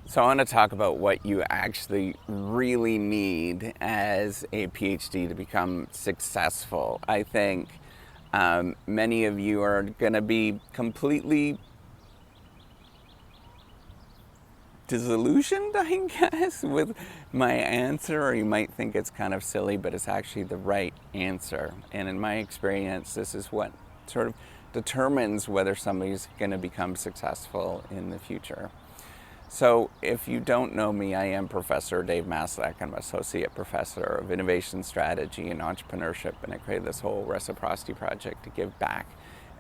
So I want to talk about what you actually really need as a PhD to become successful. I think many of you are going to be completely disillusioned, I guess, with my answer, or you might think it's kind of silly, but it's actually the right answer. And in my experience, this is what sort of determines whether somebody's going to become successful in the future. So if you don't know me, I am Professor Dave Maslak. I'm Associate Professor of Innovation Strategy and Entrepreneurship, and I created this whole reciprocity project to give back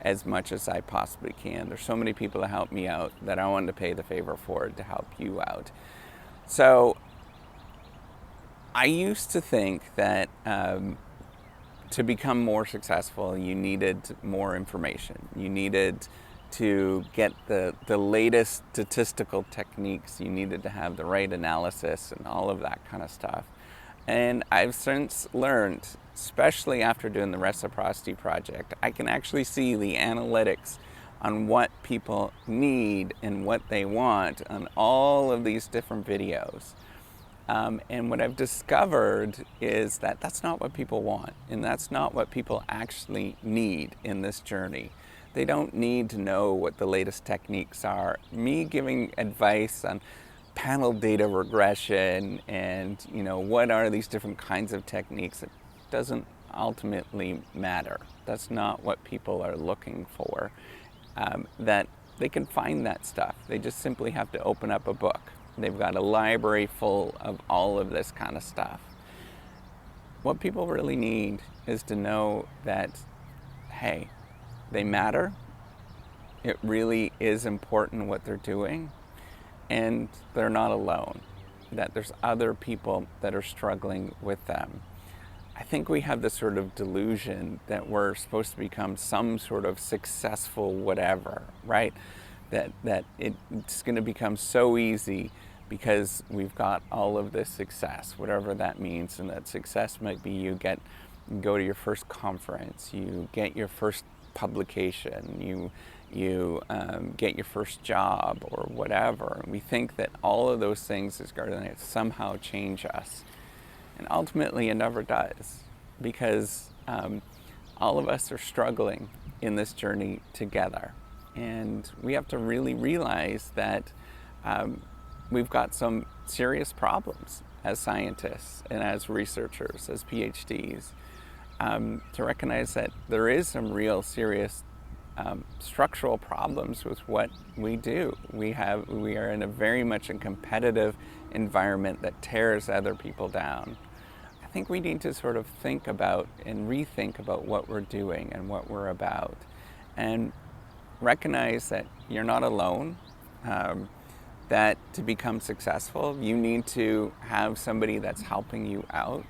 as much as I possibly can. There's so many people that help me out that I wanted to pay the favor forward to help you out. So I used to think that to become more successful, you needed more information. You needed to get the latest statistical techniques. You needed to have the right analysis and all of that kind of stuff. And I've since learned, especially after doing the reciprocity project, I can actually see the analytics on what people need and what they want on all of these different videos. And what I've discovered is that that's not what people want, and that's not what people actually need in this journey. They don't need to know what the latest techniques are. Me giving advice on panel data regression and what are these different kinds of techniques, it doesn't ultimately matter. That's not what people are looking for. That they can find that stuff. They just simply have to open up a book. They've got a library full of all of this kind of stuff. What people really need is to know that, hey, they matter. It really is important what they're doing, and they're not alone, that there's other people that are struggling with them. I think we have this sort of delusion that we're supposed to become some sort of successful whatever, right? That it's going to become so easy because we've got all of this success, whatever that means. And that success might be you go to your first conference, you get your first publication, you get your first job or whatever. And we think that all of those things is going to somehow change us. And ultimately it never does, because all of us are struggling in this journey together. And we have to really realize that we've got some serious problems as scientists and as researchers, as PhDs, to recognize that there is some real serious structural problems with what we do. We are in a very much a competitive environment that tears other people down. I think we need to sort of think about and rethink about what we're doing and what we're about, and recognize that you're not alone. That to become successful, you need to have somebody that's helping you out.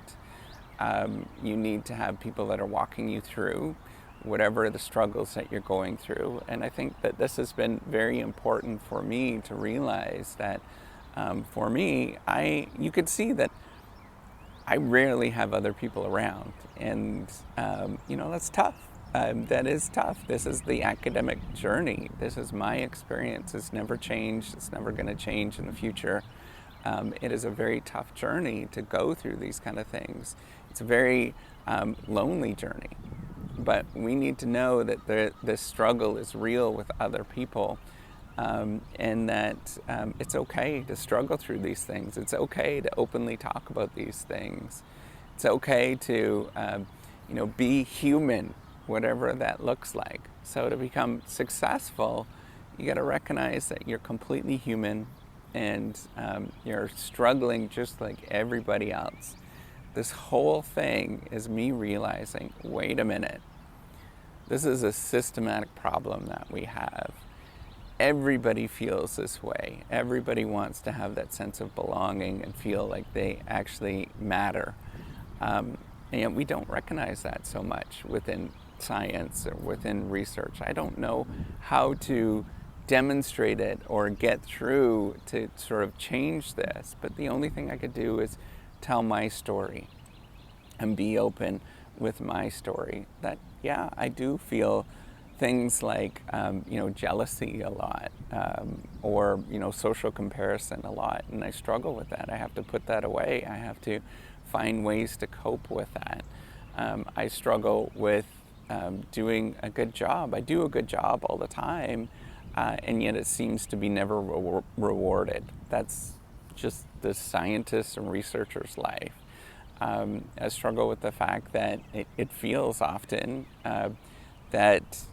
You need to have people that are walking you through whatever the struggles that you're going through. And I think that this has been very important for me to realize that for me, you could see that I rarely have other people around. And, that's tough. That is tough. This is the academic journey. This is my experience. It's never changed. It's never going to change in the future. It is a very tough journey to go through these kind of things. It's a very lonely journey. But we need to know that this struggle is real with other people, and that it's okay to struggle through these things. It's okay to openly talk about these things. It's okay to be human, whatever that looks like. So to become successful, you got to recognize that you're completely human, and you're struggling just like everybody else. This whole thing is me realizing, wait a minute, this is a systematic problem that we have. Everybody feels this way. Everybody wants to have that sense of belonging and feel like they actually matter. And yet we don't recognize that so much within science or within research. I don't know how to demonstrate it or get through to sort of change this, but the only thing I could do is tell my story and be open with my story. That, yeah, I do feel things like jealousy a lot, or social comparison a lot, and I struggle with that. I have to put that away. I have to find ways to cope with that. I struggle with doing a good job. I do a good job all the time, and yet it seems to be never rewarded. That's just the scientist's and researcher's life. I struggle with the fact that it feels often that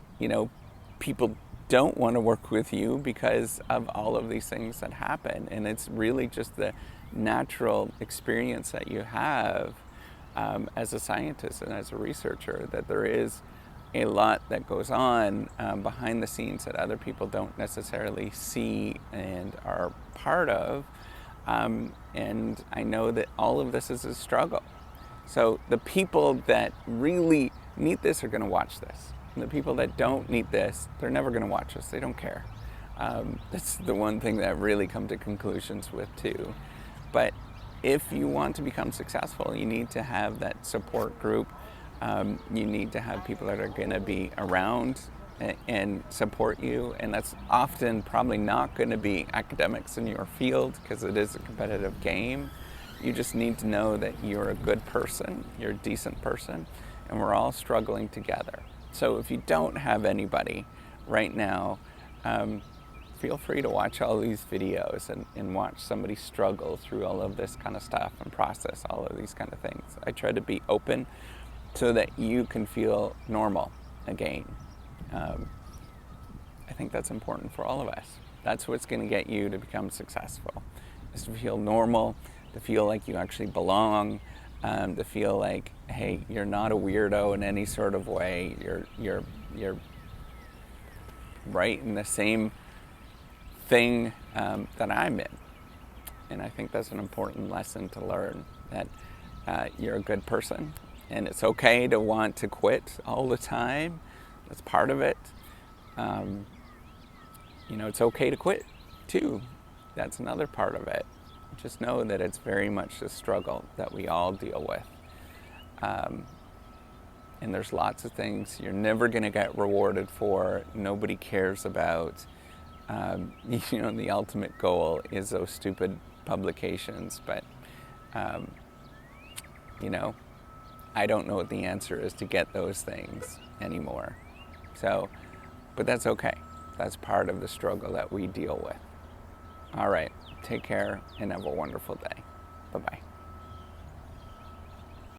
people don't want to work with you because of all of these things that happen, and it's really just the natural experience that you have as a scientist and as a researcher, that there is a lot that goes on behind the scenes that other people don't necessarily see and are part of, and I know that all of this is a struggle. So the people that really need this are going to watch this. And the people that don't need this, they're never going to watch us. They don't care. That's the one thing that I've really come to conclusions with too. But if you want to become successful, you need to have that support group. You need to have people that are going to be around and support you. And that's often probably not going to be academics in your field, because it is a competitive game. You just need to know that you're a good person, you're a decent person, and we're all struggling together. So if you don't have anybody right now, feel free to watch all these videos and watch somebody struggle through all of this kind of stuff and process all of these kind of things. I try to be open so that you can feel normal again. I think that's important for all of us. That's what's going to get you to become successful, is to feel normal, to feel like you actually belong, to feel like, hey, you're not a weirdo in any sort of way. You're right in the same thing that I'm in. And I think that's an important lesson to learn, that you're a good person, and it's okay to want to quit all the time. That's part of it. It's okay to quit too. That's another part of it. Just know that it's very much a struggle that we all deal with. And there's lots of things you're never going to get rewarded for, nobody cares about. The ultimate goal is those stupid publications, but I don't know what the answer is to get those things anymore. But that's okay. That's part of the struggle that we deal with. All right, take care and have a wonderful day. Bye-bye.